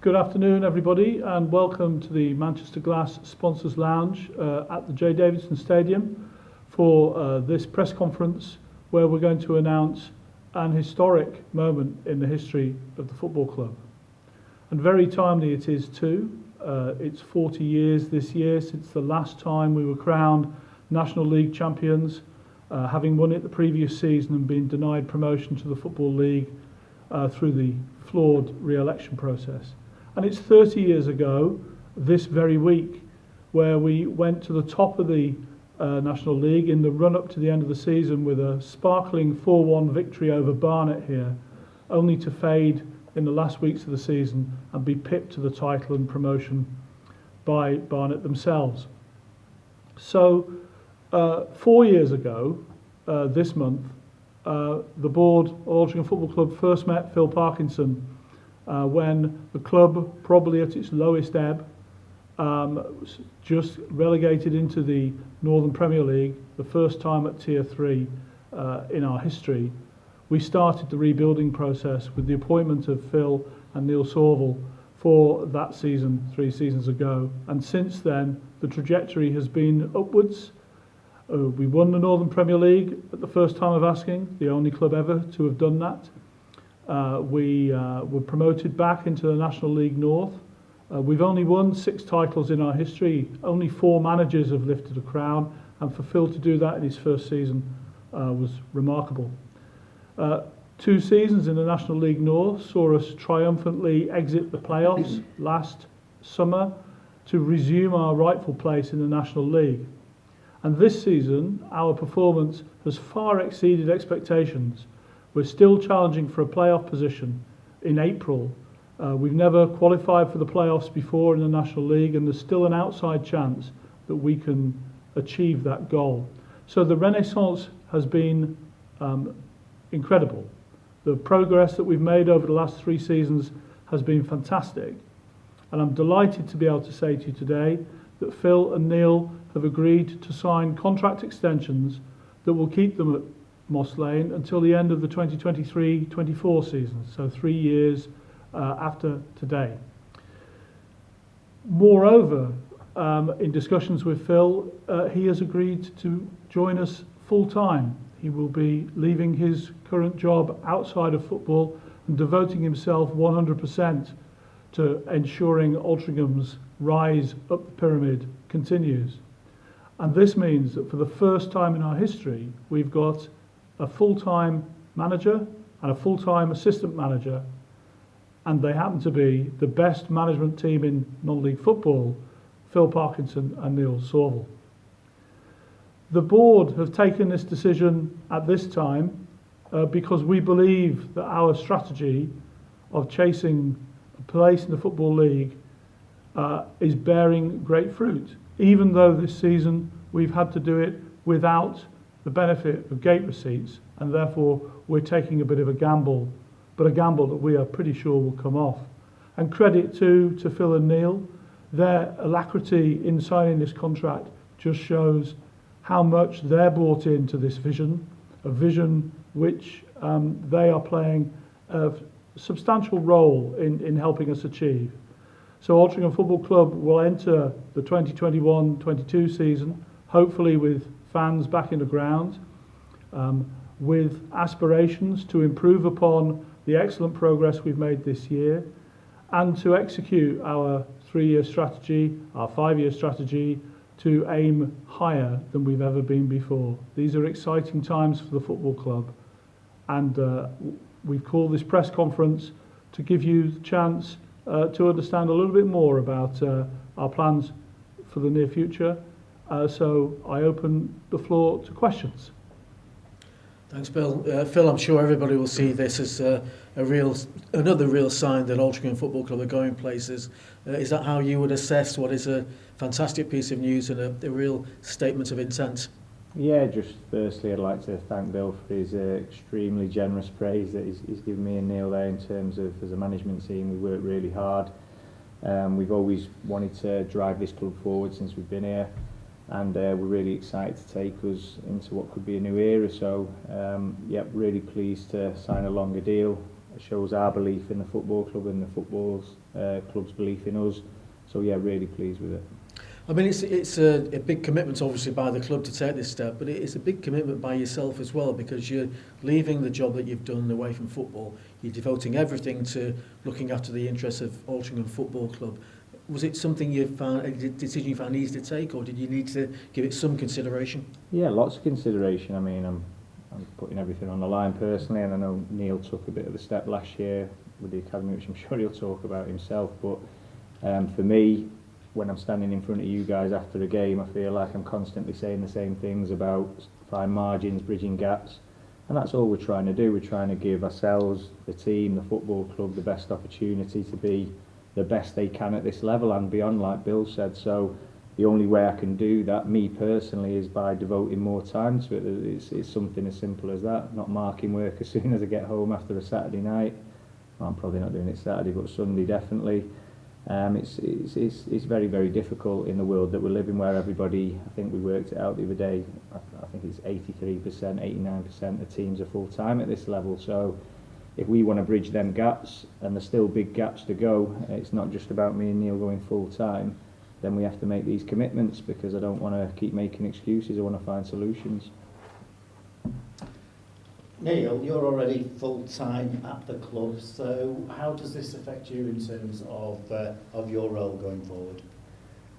Good afternoon, everybody, and welcome to the Manchester Glass Sponsors Lounge at the J. Davidson Stadium for this press conference where we're going to announce an historic moment in the history of the football club. And very timely it is too. It's 40 years this year since the last time we were crowned National League champions, having won it the previous season and been denied promotion to the Football League through the flawed re-election process. And it's 30 years ago, this very week, where we went to the top of the National League in the run-up to the end of the season with a sparkling 4-1 victory over Barnet here, only to fade in the last weeks of the season and be pipped to the title and promotion by Barnet themselves. So 4 years ago, this month, the board of Altrincham Football Club first met Phil Parkinson when the club, probably at its lowest ebb, just relegated into the Northern Premier League, the first time at Tier 3 in our history. We started the rebuilding process with the appointment of Phil and Neil Sorvel for that season 3 seasons ago, and since then the trajectory has been upwards. We won the Northern Premier League at the first time of asking, the only club ever to have done that. We were promoted back into the National League North. We've only won 6 titles in our history. Only 4 managers have lifted a crown, and for Phil to do that in his first season was remarkable. 2 seasons in the National League North saw us triumphantly exit the playoffs last summer to resume our rightful place in the National League. And this season, our performance has far exceeded expectations. We're still challenging for a playoff position in April. We've never qualified for the playoffs before in the National League, and there's still an outside chance that we can achieve that goal. So the renaissance has been incredible. The progress that we've made over the last 3 seasons has been fantastic. And I'm delighted to be able to say to you today that Phil and Neil have agreed to sign contract extensions that will keep them at Moss Lane until the end of the 2023-24 season, so 3 years after today. Moreover, in discussions with Phil, he has agreed to join us full-time. He will be leaving his current job outside of football and devoting himself 100% to ensuring Altrincham's rise up the pyramid continues. And this means that for the first time in our history, we've got a full-time manager and a full-time assistant manager, and they happen to be the best management team in non-league football, Phil Parkinson and Neil Sorvel. The board have taken this decision at this time because we believe that our strategy of chasing a place in the Football League is bearing great fruit, even though this season we've had to do it without the benefit of gate receipts, and therefore we're taking a bit of a gamble, but a gamble that we are pretty sure will come off. And credit too to Phil and Neil. Their alacrity in signing this contract just shows how much they're bought into this vision, a vision which they are playing a substantial role in helping us achieve. So Altrincham Football Club will enter the 2021-22 season, hopefully with fans back in the ground, with aspirations to improve upon the excellent progress we've made this year, and to execute our 3-year strategy, our 5-year strategy, to aim higher than we've ever been before. These are exciting times for the football club, and we've called this press conference to give you the chance to understand a little bit more about our plans for the near future. So I open the floor to questions. Thanks, Bill. Phil, I'm sure everybody will see this as another real sign that Altrincham Football Club are going places. Is that how you would assess what is a fantastic piece of news and a real statement of intent? Yeah, just firstly I'd like to thank Bill for his extremely generous praise that he's given me and Neil there in terms of, as a management team, we work really hard. We've always wanted to drive this club forward since we've been here, and we're really excited to take us into what could be a new era. So, really pleased to sign a longer deal shows our belief in the football club and the club's belief in us. So yeah, really pleased with it. I mean, it's a big commitment, obviously, by the club to take this step, but it's a big commitment by yourself as well, because you're leaving the job that you've done away from football. You're devoting everything to looking after the interests of Altrincham Football Club. Was it something you found, a decision you found easy to take, or did you need to give it some consideration? Yeah, lots of consideration. I mean, I'm putting everything on the line personally, and I know Neil took a bit of a step last year with the academy, which I'm sure he'll talk about himself. But for me, when I'm standing in front of you guys after a game, I feel like I'm constantly saying the same things about fine margins, bridging gaps, and that's all we're trying to do. We're trying to give ourselves, the team, the football club, the best opportunity to be the best they can at this level and beyond, like Bill said. So the only way I can do that, me personally, is by devoting more time to it. It's something as simple as that, not marking work as soon as I get home after a Saturday night. Well, I'm probably not doing it Saturday, but Sunday definitely. It's very, very difficult in the world that we're living, where everybody, I think we worked it out the other day, I think it's 83%, 89% of teams are full-time at this level. So if we want to bridge them gaps, and there's still big gaps to go, it's not just about me and Neil going full-time, then we have to make these commitments, because I don't want to keep making excuses. I want to find solutions. Neil, you're already full-time at the club, so how does this affect you in terms of your role going forward?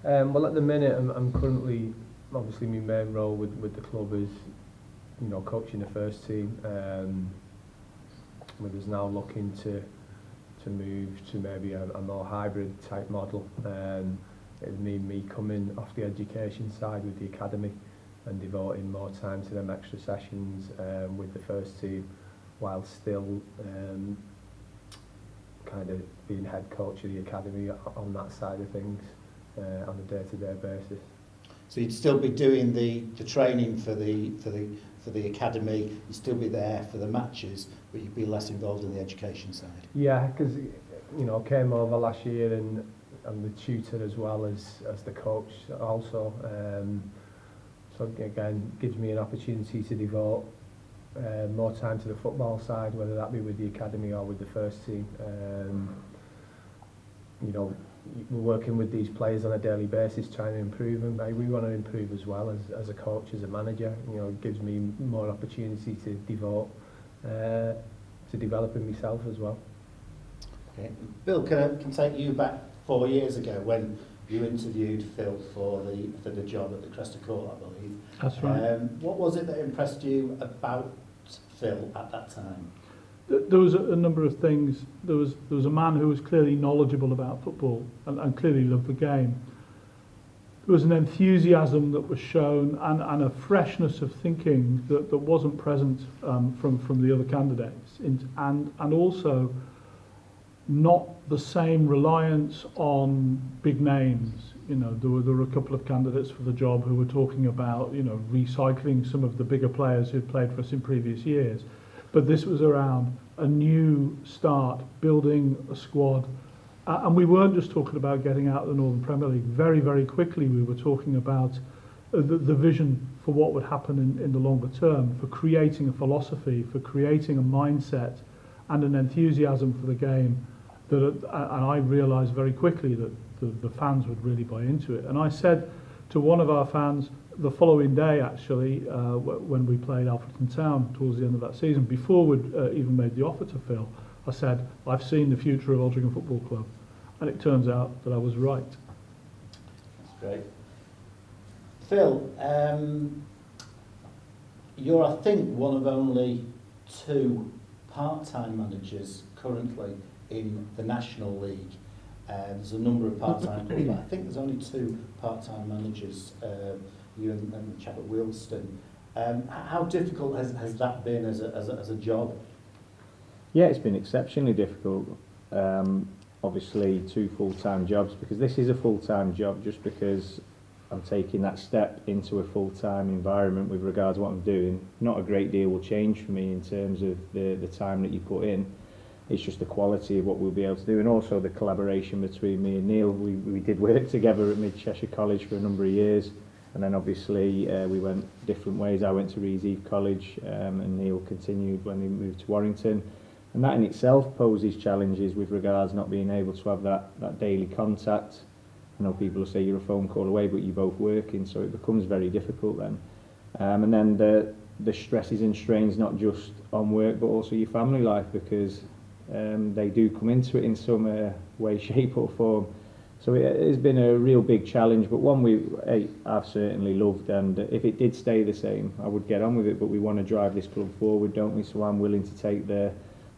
Well, at the minute, I'm currently, obviously, my main role with the club is, coaching the first team. With us now looking to move to maybe a more hybrid type model. It would mean me coming off the education side with the academy and devoting more time to them extra sessions with the first team, while still kind of being head coach of the academy on that side of things on a day-to-day basis. So you'd still be doing the training for the academy, you'd still be there for the matches, but you'd be less involved in the education side. Yeah, because came over last year and I'm the tutor as well as the coach also. So again, gives me an opportunity to devote more time to the football side, whether that be with the academy or with the first team. We're working with these players on a daily basis, trying to improve them. We want to improve as well as a coach, as a manager. It gives me more opportunity to devote to developing myself as well. Okay. Bill, can take you back 4 years ago when you interviewed Phil for the job at the Cresta Court, I believe. That's right. What was it that impressed you about Phil at that time? There was a number of things. There was a man who was clearly knowledgeable about football and clearly loved the game. There was an enthusiasm that was shown and a freshness of thinking that wasn't present from the other candidates, and also not the same reliance on big names. There were a couple of candidates for the job who were talking about recycling some of the bigger players who'd played for us in previous years. But this was around a new start, building a squad. And we weren't just talking about getting out of the Northern Premier League. Very, very quickly we were talking about the vision for what would happen in the longer term, for creating a philosophy, for creating a mindset and an enthusiasm for the game. And I realised very quickly that the fans would really buy into it. And I said to one of our fans, the following day actually, when we played Altrincham Town towards the end of that season, before we'd even made the offer to Phil, I said, I've seen the future of Altrincham Football Club, and it turns out that I was right. That's great. Phil, you're, I think, one of only 2 part-time managers currently in the National League. There's a number of part-time clubs, but I think there's only 2 part-time managers, you and the chap at Wilston. How difficult has that been as a job? Yeah, it's been exceptionally difficult. Obviously 2 full-time jobs, because this is a full-time job, just because I'm taking that step into a full-time environment with regards to what I'm doing. Not a great deal will change for me in terms of the time that you put in. It's just the quality of what we'll be able to do, and also the collaboration between me and Neil. We did work together at Mid Cheshire College for a number of years, and then obviously we went different ways. I went to Rees Eve College, and Neil continued when he moved to Warrington. And that in itself poses challenges with regards not being able to have that daily contact. I know people will say you're a phone call away, but you're both working, so it becomes very difficult then. And then the stresses and strains, not just on work, but also your family life, because they do come into it in some way, shape or form. So it has been a real big challenge, but one I've certainly loved, and if it did stay the same, I would get on with it, but we want to drive this club forward, don't we? So I'm willing to take the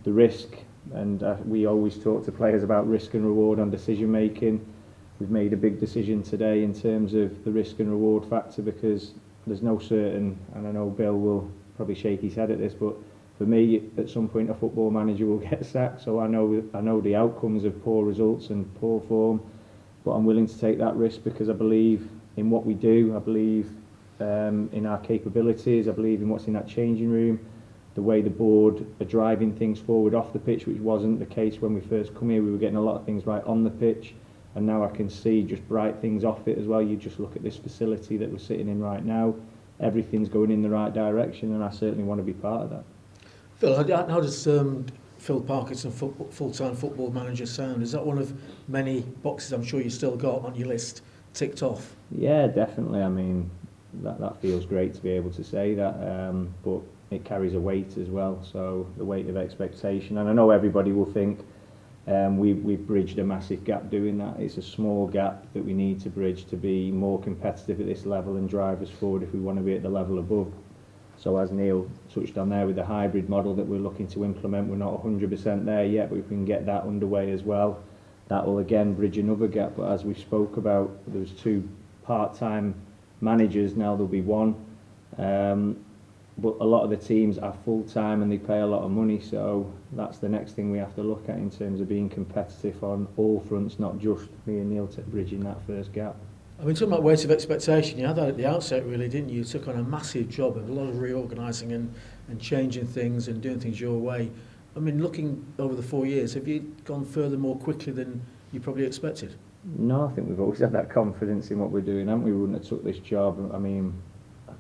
risk, and we always talk to players about risk and reward on decision making. We've made a big decision today in terms of the risk and reward factor, because there's no certain, and I know Bill will probably shake his head at this, but for me, at some point a football manager will get sacked, so I know the outcomes of poor results and poor form, but I'm willing to take that risk because I believe in what we do, I believe in our capabilities, I believe in what's in that changing room, the way the board are driving things forward off the pitch, which wasn't the case when we first come here. We were getting a lot of things right on the pitch, and now I can see just bright things off it as well. You just look at this facility that we're sitting in right now, everything's going in the right direction, and I certainly want to be part of that. Phil, how does Phil Parkinson, full-time football manager, sound? Is that one of many boxes I'm sure you still got on your list ticked off? Yeah, definitely. I mean, that feels great to be able to say that, but it carries a weight as well, so the weight of expectation. And I know everybody will think we've bridged a massive gap doing that. It's a small gap that we need to bridge to be more competitive at this level and drive us forward if we want to be at the level above. So as Neil touched on there with the hybrid model that we're looking to implement, we're not 100% there yet, but if we can get that underway as well, that will again bridge another gap. But as we spoke about, there was 2 part-time managers, now there'll be 1. But a lot of the teams are full-time and they pay a lot of money, so that's the next thing we have to look at in terms of being competitive on all fronts, not just me and Neil bridging that first gap. I mean, talking about weight of expectation, you had that at the outset, really, didn't you? You took on a massive job of a lot of reorganising and changing things and doing things your way. I mean, looking over the 4 years, have you gone further more quickly than you probably expected? No, I think we've always had that confidence in what we're doing, haven't we? We wouldn't have took this job. I mean, I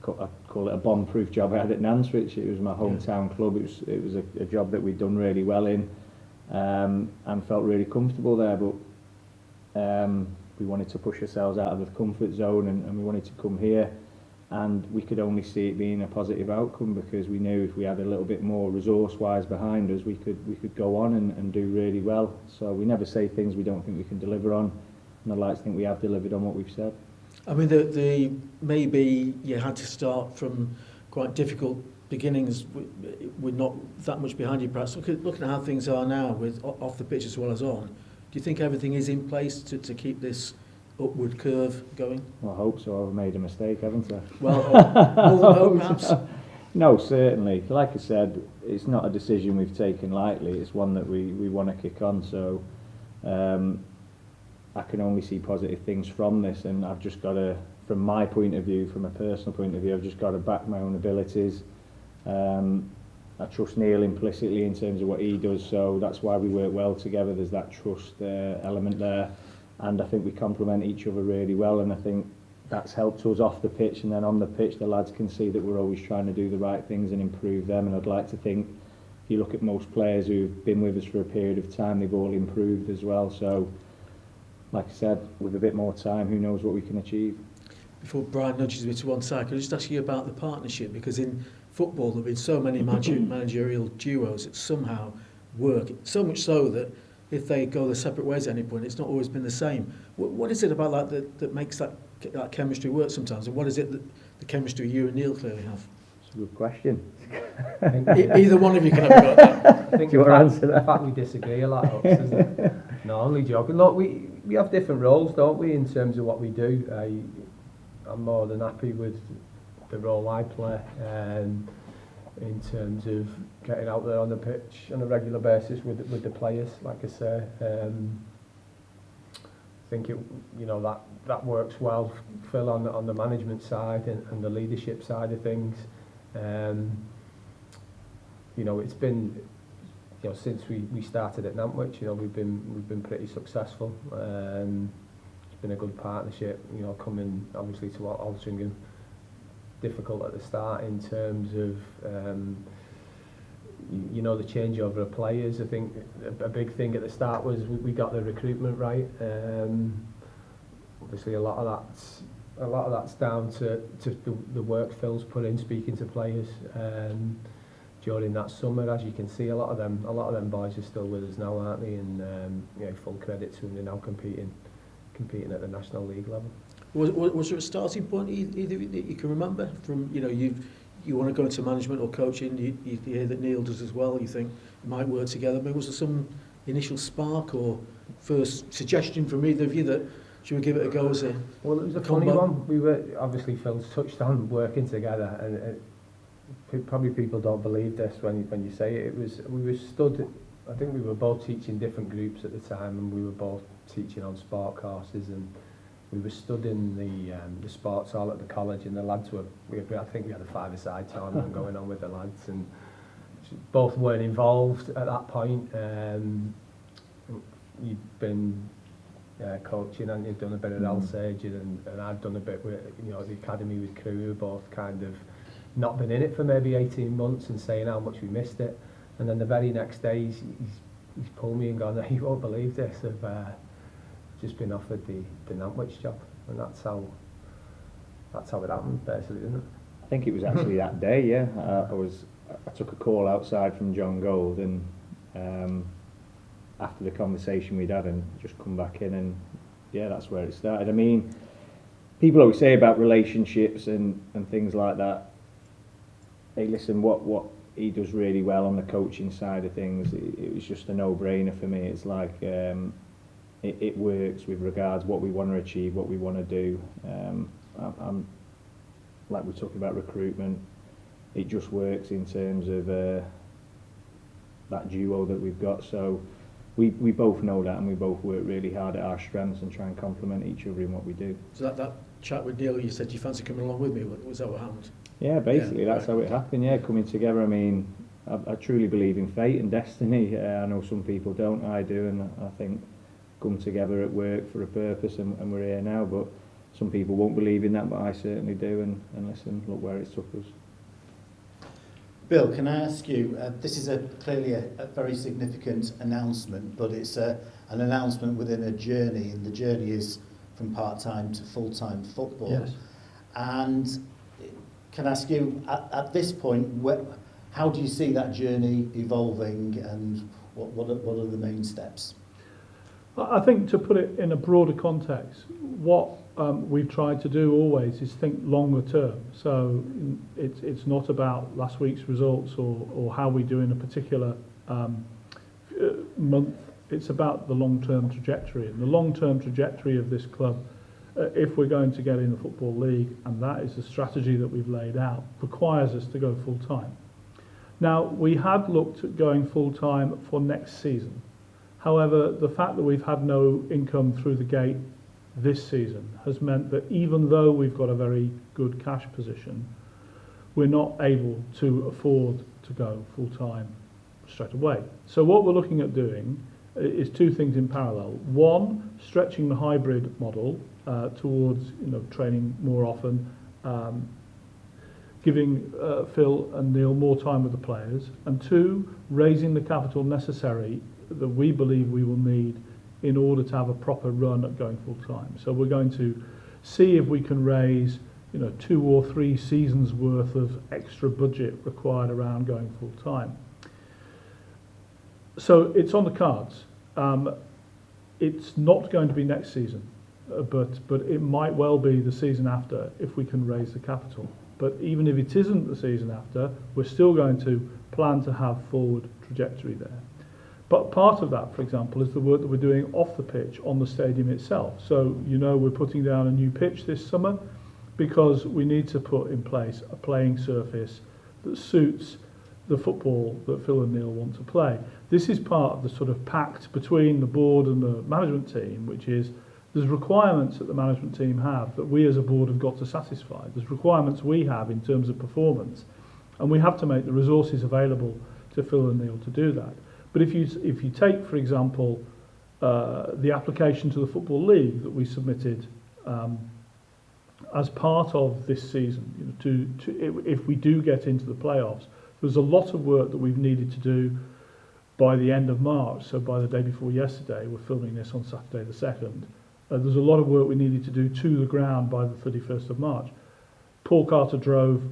call it a bomb-proof job I had at Nantwich. It was my hometown club. It was a job that we'd done really well in, and felt really comfortable there. But we wanted to push ourselves out of the comfort zone, and we wanted to come here, and we could only see it being a positive outcome because we knew if we had a little bit more resource-wise behind us, we could go on and do really well. So we never say things we don't think we can deliver on, and I'd like to think we have delivered on what we've said. I mean, maybe you had to start from quite difficult beginnings with not that much behind you, perhaps. Looking at how things are now, with off the pitch as well as on, do you think everything is in place to keep this upward curve going? Well, I hope so. I've made a mistake, haven't I? Well, more than hope, perhaps? No, certainly. Like I said, it's not a decision we've taken lightly. It's one that we want to kick on. So I can only see positive things from this, and I've just got to, from my point of view, from a personal point of view, I've just got to back my own abilities. I trust Neil implicitly in terms of what he does, so that's why we work well together. There's that trust element there, and I think we complement each other really well, and I think that's helped us off the pitch, and then on the pitch the lads can see that we're always trying to do the right things and improve them. And I'd like to think, if you look at most players who've been with us for a period of time, they've all improved as well. So like I said, with a bit more time, who knows what we can achieve. Before Brian nudges me to one side, could I just ask you about the partnership? Because in football there have been so many managerial duos that somehow work, so much so that if they go their separate ways at any point, it's not always been the same. What is it about that makes that chemistry work sometimes, and what is it that the chemistry you and Neil clearly have? It's a good question. Either one of you can have a go at that. I think the fact we disagree a lot helps, isn't it? No, only joking. Look, we have different roles, don't we, in terms of what we do. I'm more than happy with the role I play, in terms of getting out there on the pitch on a regular basis with the players. Like I say, I think that works well. Phil on the management side and the leadership side of things. It's been, since we started at Nantwich, we've been pretty successful. It's been a good partnership. Coming obviously to Altrincham, difficult at the start in terms of you know, the changeover of players. I think a big thing at the start was we got the recruitment right. Obviously, a lot of that's down to the work Phil's put in speaking to players during that summer. As you can see, a lot of them boys are still with us now, aren't they? And full credit to them. They're now competing at the National League level. Was there a starting point either that you can remember from, you want to go into management or coaching, you hear that Neil does as well, you think it might work together. I mean, was there some initial spark or first suggestion from either of you that should we give it a go as a Well, it was a funny one. We were, obviously Phil's touched on working together, and probably people don't believe this when you say it. We were stood, I think we were both teaching different groups at the time, and we were both teaching on sport courses, and we were stood in the sports hall at the college, and the lads I think we had a five-a-side tournament going on with the lads, and both weren't involved at that point. You'd been coaching, and you've done a bit at Alsage, and I've done a bit with the academy with Crewe, who both kind of not been in it for maybe 18 months and saying how much we missed it. And then the very next day he's pulled me and gone, "No, you won't believe this, I've just been offered the Nantwich job." And that's how it happened, basically, isn't it? I think it was actually that day, yeah. I took a call outside from John Gold, and after the conversation we'd had, and just come back in, and yeah, that's where it started. I mean, people always say about relationships and things like that. Hey, listen, what he does really well on the coaching side of things, it was just a no-brainer for me. It's like it works with regards what we want to achieve, what we want to do. I'm like we're talking about recruitment, it just works in terms of that duo that we've got. So we both know that, and we both work really hard at our strengths and try and complement each other in what we do. So that chat with Neil, you said you fancy coming along with me, was that what happened? Yeah, basically that's how it happened. Yeah, coming together. I mean, I truly believe in fate and destiny. I know some people don't, I do, and I think come together at work for a purpose, and we're here now. But some people won't believe in that, but I certainly do. And listen, look where it's took us. Bill, can I ask you, this is clearly a very significant announcement, but it's an announcement within a journey, and the journey is from part-time to full-time football. Yes. And can I ask you, at this point, how do you see that journey evolving, and what are the main steps? I think, to put it in a broader context, what we've tried to do always is think longer term. So it's not about last week's results or how we do in a particular month. It's about the long-term trajectory. And the long-term trajectory of this club, if we're going to get in the Football League, and that is the strategy that we've laid out, requires us to go full-time. Now, we had looked at going full-time for next season. However, the fact that we've had no income through the gate this season has meant that even though we've got a very good cash position, we're not able to afford to go full-time straight away. So what we're looking at doing is two things in parallel. One, stretching the hybrid model towards training more often, giving Phil and Neil more time with the players, and two, raising the capital necessary that we believe we will need in order to have a proper run at going full time. So we're going to see if we can raise 2 or 3 seasons worth of extra budget required around going full time. So it's on the cards. It's not going to be next season, but it might well be the season after if we can raise the capital. But even if it isn't the season after, we're still going to plan to have forward trajectory there. But part of that, for example, is the work that we're doing off the pitch on the stadium itself. So, we're putting down a new pitch this summer because we need to put in place a playing surface that suits the football that Phil and Neil want to play. This is part of the sort of pact between the board and the management team, which is there's requirements that the management team have that we as a board have got to satisfy. There's requirements we have in terms of performance, and we have to make the resources available to Phil and Neil to do that. But if you take, for example, the application to the Football League that we submitted as part of this season, if we do get into the playoffs, There's a lot of work that we've needed to do by the end of March, so by the day before yesterday. We're filming this on Saturday the 2nd. There's a lot of work we needed to do to the ground by the 31st of March. Paul Carter drove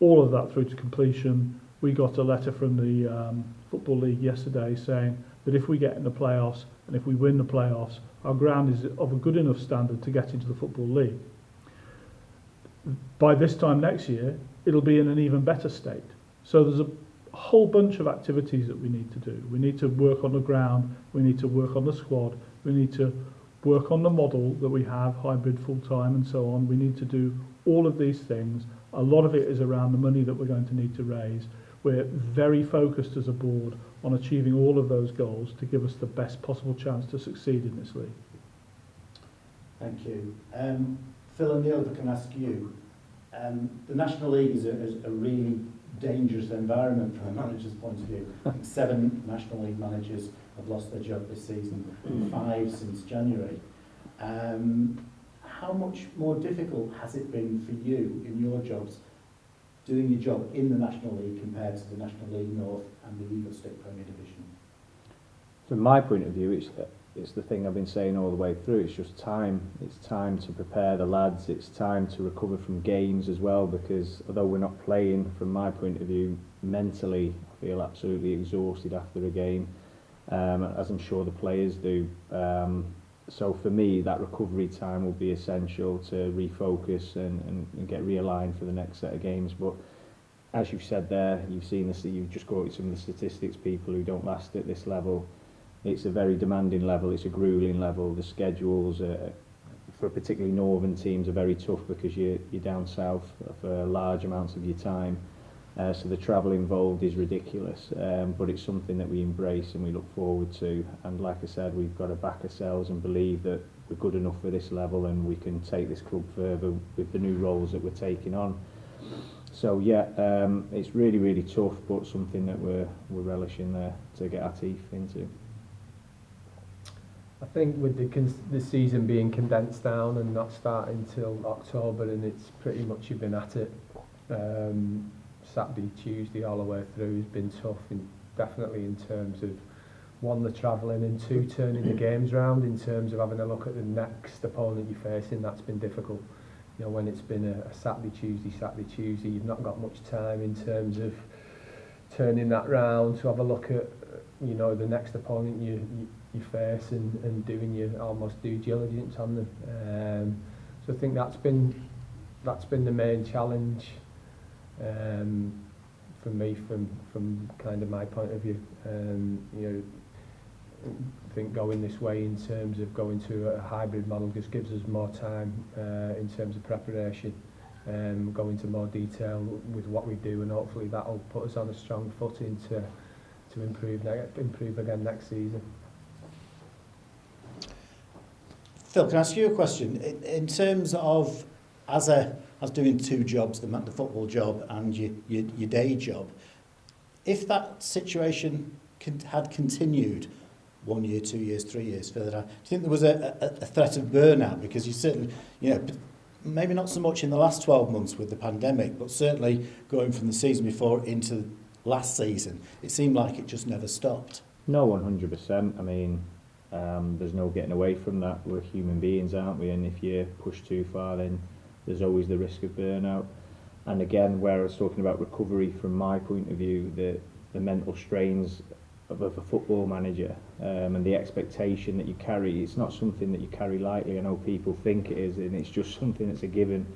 all of that through to completion. We got a letter from the Football League yesterday saying that if we get in the playoffs and if we win the playoffs, our ground is of a good enough standard to get into the Football League. By this time next year, it'll be in an even better state. So there's a whole bunch of activities that we need to do. We need to work on the ground, we need to work on the squad, we need to work on the model that we have, hybrid, full-time and so on. We need to do all of these things. A lot of it is around the money that we're going to need to raise. We're very focused as a board on achieving all of those goals to give us the best possible chance to succeed in this league. Thank you. Phil and Neil, if I can ask you, the National League is a really dangerous environment from a manager's point of view. I think 7 National League managers have lost their job this season, 5 since January. How much more difficult has it been for you in your jobs, doing your job in the National League compared to the National League North and the Eagle Stick Premier Division? From my point of view, it's the thing I've been saying all the way through. It's just time. It's time to prepare the lads. It's time to recover from games as well, because although we're not playing, from my point of view, mentally, I feel absolutely exhausted after a game, as I'm sure the players do. So for me, that recovery time will be essential to refocus and get realigned for the next set of games. But as you've said there, you've seen this, you've just quoted some of the statistics, people who don't last at this level. It's a very demanding level, it's a gruelling level. The schedules for particularly northern teams are very tough because you're down south for large amounts of your time. So the travel involved is ridiculous, but it's something that we embrace and we look forward to. And like I said, we've got to back ourselves and believe that we're good enough for this level and we can take this club further with the new roles that we're taking on. So yeah, it's really, really tough, but something that we're relishing there to get our teeth into. I think with the season being condensed down and not starting till October, and it's pretty much you've been at it. Saturday, Tuesday, all the way through has been tough, definitely in terms of 1, the travelling, and 2, turning the games round in terms of having a look at the next opponent you're facing. That's been difficult. You know, when it's been a Saturday, Tuesday, you've not got much time in terms of turning that round to have a look at, you know, the next opponent you face and doing your almost due diligence on them. So I think that's been the main challenge for me from kind of my point of view. You know, I think going this way in terms of going to a hybrid model just gives us more time in terms of preparation, go into more detail with what we do, and hopefully that'll put us on a strong footing to improve again next season. Phil, can I ask you a question? In terms of as doing 2 jobs, the football job and your day job, if that situation had continued 1 year, 2 years, 3 years further down, do you think there was a threat of burnout? Because you certainly, you know, maybe not so much in the last 12 months with the pandemic, but certainly going from the season before into last season, it seemed like it just never stopped. No, 100%. I mean, there's no getting away from that. We're human beings, aren't we? And if you push too far, then there's always the risk of burnout. And again, where I was talking about recovery from my point of view, the mental strains of a football manager and the expectation that you carry, it's not something that you carry lightly. I know people think it is, and it's just something that's a given.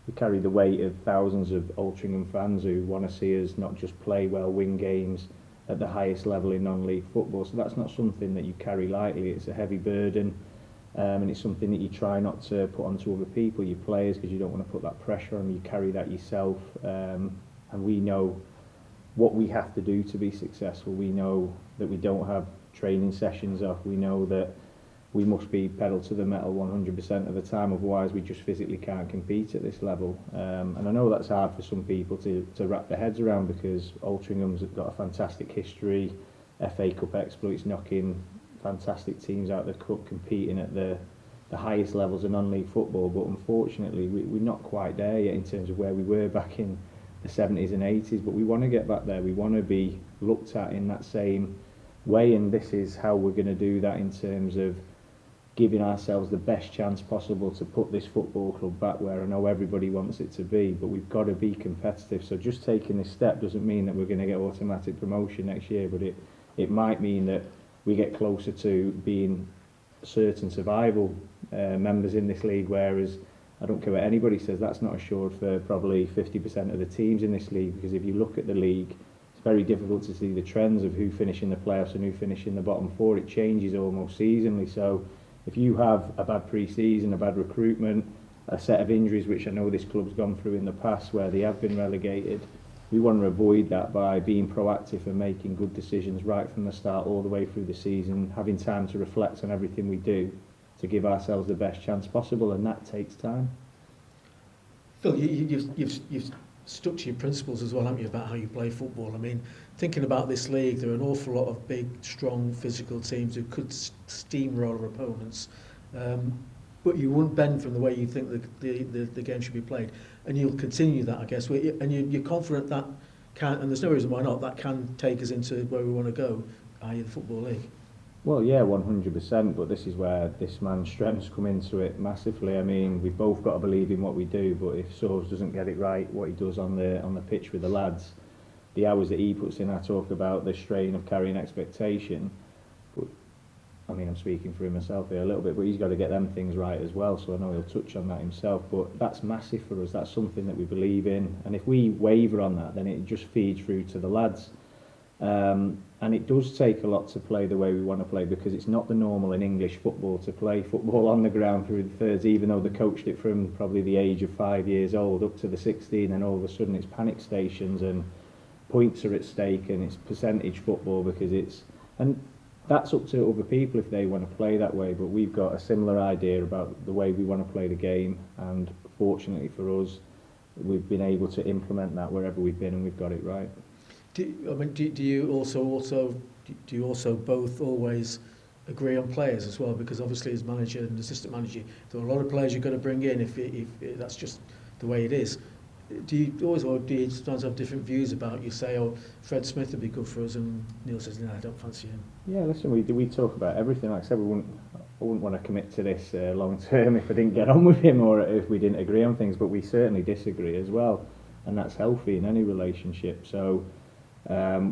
We carry the weight of thousands of Altrincham fans who want to see us not just play well, win games at the highest level in non-league football. So that's not something that you carry lightly. It's a heavy burden, and it's something that you try not to put onto other people, your players, because you don't want to put that pressure on. You carry that yourself, and we know what we have to do to be successful. We know that we don't have training sessions off. We know that we must be pedal to the metal 100% of the time, otherwise we just physically can't compete at this level. And I know that's hard for some people to wrap their heads around, because Altringham's got a fantastic history, FA Cup exploits, knocking fantastic teams out of the cup, competing at the highest levels of non-league football. But unfortunately, we're not quite there yet in terms of where we were back in the 70s and 80s, but we want to get back there. We want to be looked at in that same way, and this is how we're going to do that in terms of giving ourselves the best chance possible to put this football club back where I know everybody wants it to be, but we've got to be competitive. So just taking this step doesn't mean that we're going to get automatic promotion next year, but it might mean that we get closer to being certain survival members in this league, whereas I don't care what anybody says, that's not assured for probably 50% of the teams in this league, because if you look at the league, it's very difficult to see the trends of who finish in the playoffs and who finish in the bottom four. It changes almost seasonally. So if you have a bad pre-season, a bad recruitment, a set of injuries, which I know this club's gone through in the past where they have been relegated, we want to avoid that by being proactive and making good decisions right from the start all the way through the season, having time to reflect on everything we do to give ourselves the best chance possible, and that takes time. Phil, you've stuck to your principles as well, haven't you, about how you play football? I mean, thinking about this league, there are an awful lot of big, strong, physical teams who could steamroller opponents, but you wouldn't bend from the way you think the game should be played, and you'll continue that, I guess. And you're confident that can, and there's no reason why not, that can take us into where we want to go, i.e. the Football League. Well, yeah, 100%, but this is where this man's strengths come into it massively. I mean, we've both got to believe in what we do, but if Sorves doesn't get it right, what he does on the pitch with the lads, the hours that he puts in, I talk about the strain of carrying expectation, but I mean, I'm speaking for him myself here a little bit, but he's got to get them things right as well, so I know he'll touch on that himself, but that's massive for us. That's something that we believe in, and if we waver on that, then it just feeds through to the lads. And it does take a lot to play the way we want to play, because it's not the normal in English football to play football on the ground through the thirds, even though they coached it from probably the age of 5 years old up to the 16, and all of a sudden it's panic stations and points are at stake and it's percentage football, because it's, and that's up to other people if they want to play that way, but we've got a similar idea about the way we want to play the game, and fortunately for us we've been able to implement that wherever we've been, and we've got it right. Do you also both always agree on players as well? Because obviously as manager and assistant manager, there are a lot of players you've got to bring in if that's just the way it is. Do you always, or do you sometimes have different views about, you say, oh, Fred Smith would be good for us, and Neil says, no, I don't fancy him? Yeah, listen, we talk about everything. Like I said, I wouldn't want to commit to this long term if I didn't get on with him or if we didn't agree on things, but we certainly disagree as well, and that's healthy in any relationship. So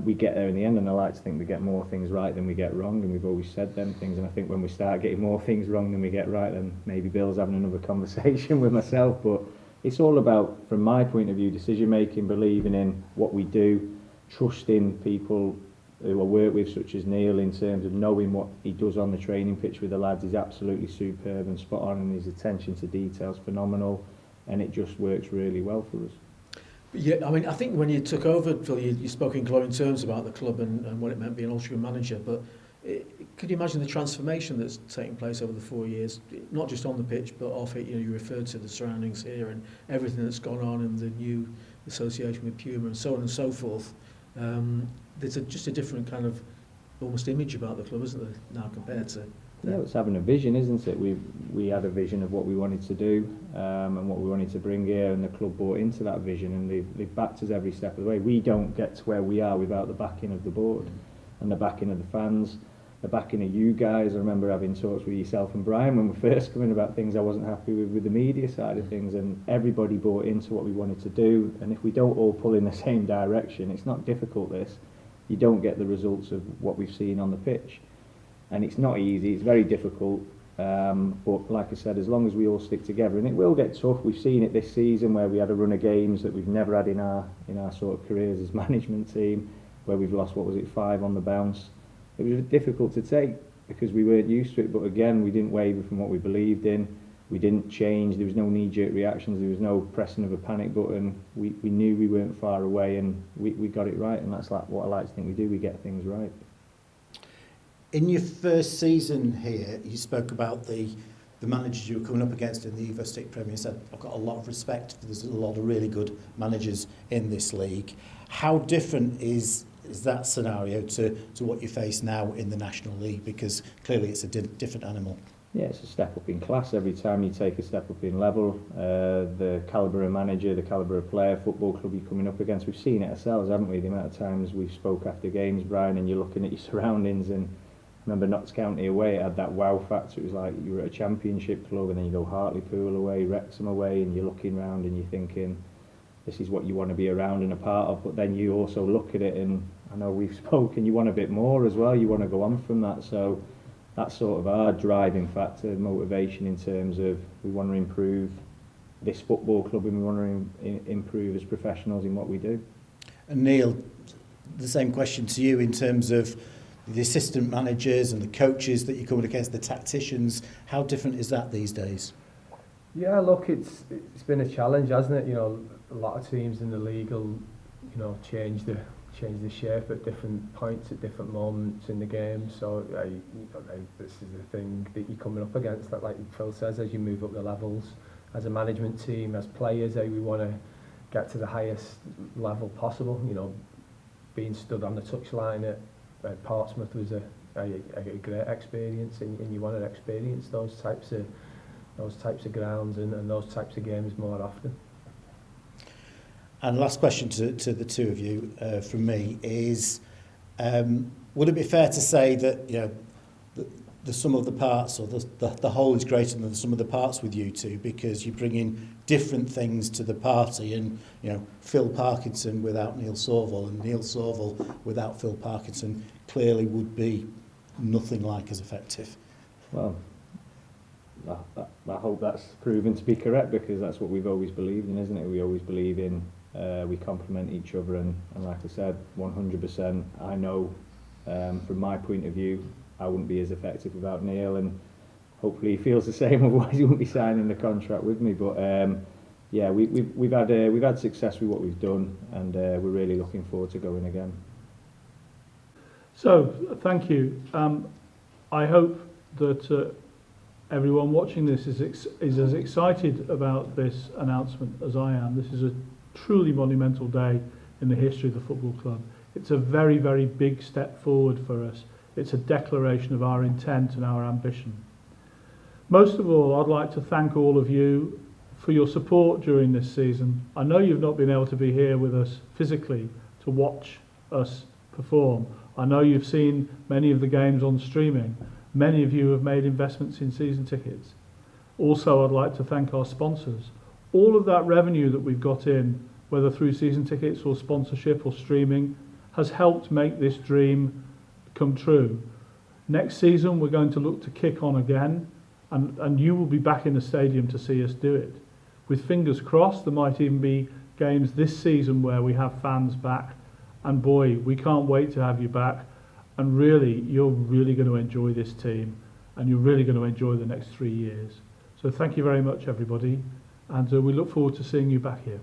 we get there in the end, and I like to think we get more things right than we get wrong, and we've always said them things, and I think when we start getting more things wrong than we get right, then maybe Bill's having another conversation with myself. But it's all about, from my point of view, decision making, believing in what we do, trusting people who I work with, such as Neil, in terms of knowing what he does on the training pitch with the lads is absolutely superb and spot on, and his attention to detail's phenomenal, and it just works really well for us. Yeah, I mean, I think when you took over, Phil, you spoke in glowing terms about the club and what it meant being an Altrincham manager, but could you imagine the transformation that's taken place over the 4 years, not just on the pitch, but off it? You know, you referred to the surroundings here and everything that's gone on, and the new association with Puma and so on and so forth. There's just a different kind of almost image about the club, isn't there, now compared to... Yeah, it's having a vision, isn't it? We had a vision of what we wanted to do and what we wanted to bring here, and the club bought into that vision, and they've backed us every step of the way. We don't get to where we are without the backing of the board and the backing of the fans, the backing of you guys. I remember having talks with yourself and Brian when we first came in about things I wasn't happy with the media side of things, and everybody bought into what we wanted to do, and if we don't all pull in the same direction, it's not difficult this, you don't get the results of what we've seen on the pitch. And it's not easy, it's very difficult, but like I said, as long as we all stick together, and it will get tough. We've seen it this season where we had a run of games that we've never had in our sort of careers as management team, where we've lost, 5 on the bounce. It was difficult to take because we weren't used to it, but again, we didn't waver from what we believed in. We didn't change, there was no knee-jerk reactions, there was no pressing of a panic button. We knew we weren't far away, and we got it right, and that's like what I like to think we do, we get things right. In your first season here, you spoke about the managers you were coming up against in the Evo Stick Premier. You said, I've got a lot of respect for, there's a lot of really good managers in this league. How different is that scenario to what you face now in the National League? Because clearly it's a different animal. Yeah, it's a step up in class every time you take a step up in level. The calibre of manager, the calibre of player, football club you're coming up against, we've seen it ourselves, haven't we? The amount of times we've spoke after games, Brian, and you're looking at your surroundings, and remember Notts County away, it had that wow factor. It was like you were at a championship club, and then you go Hartlepool away, Wrexham away, and you're looking around and you're thinking, this is what you want to be around and a part of. But then you also look at it, and I know we've spoken, you want a bit more as well, you want to go on from that. So that's sort of our driving factor, motivation in terms of we want to improve this football club, and we want to improve as professionals in what we do. And Neil, the same question to you in terms of the assistant managers and the coaches that you're coming against, the tacticians. How different is that these days? Yeah, look, it's been a challenge, hasn't it? You know, a lot of teams in the league will, you know, change the shape at different points, at different moments in the game. So this is the thing that you're coming up against, that, like Phil says, as you move up the levels, as a management team, as players, we want to get to the highest level possible. You know, being stood on the touchline at Portsmouth was a great experience, and you want to experience those types of grounds and those types of games more often. And last question to the two of you from me is, would it be fair to say that, you know, the sum of the parts, or the whole is greater than the sum of the parts with you two, because you bring in different things to the party, and, you know, Phil Parkinson without Neil Sorvel and Neil Sorvel without Phil Parkinson clearly would be nothing like as effective? Well, I hope that's proven to be correct, because that's what we've always believed in, isn't it? We always believe in we complement each other, and like I said, 100%. I know from my point of view, I wouldn't be as effective without Neil, and hopefully he feels the same. Otherwise, he wouldn't be signing the contract with me. But yeah, we've had success with what we've done, and we're really looking forward to going again. So, thank you. I hope that everyone watching this is as excited about this announcement as I am. This is a truly monumental day in the history of the football club. It's a very, very big step forward for us. It's a declaration of our intent and our ambition. Most of all, I'd like to thank all of you for your support during this season. I know you've not been able to be here with us physically to watch us perform. I know you've seen many of the games on streaming. Many of you have made investments in season tickets. Also, I'd like to thank our sponsors. All of that revenue that we've got in, whether through season tickets or sponsorship or streaming, has helped make this dream come true. Next season, we're going to look to kick on again, and you will be back in the stadium to see us do it. With fingers crossed, there might even be games this season where we have fans back, and boy, we can't wait to have you back. And really, you're really going to enjoy this team, and you're really going to enjoy the next 3 years. So thank you very much, everybody, and we look forward to seeing you back here.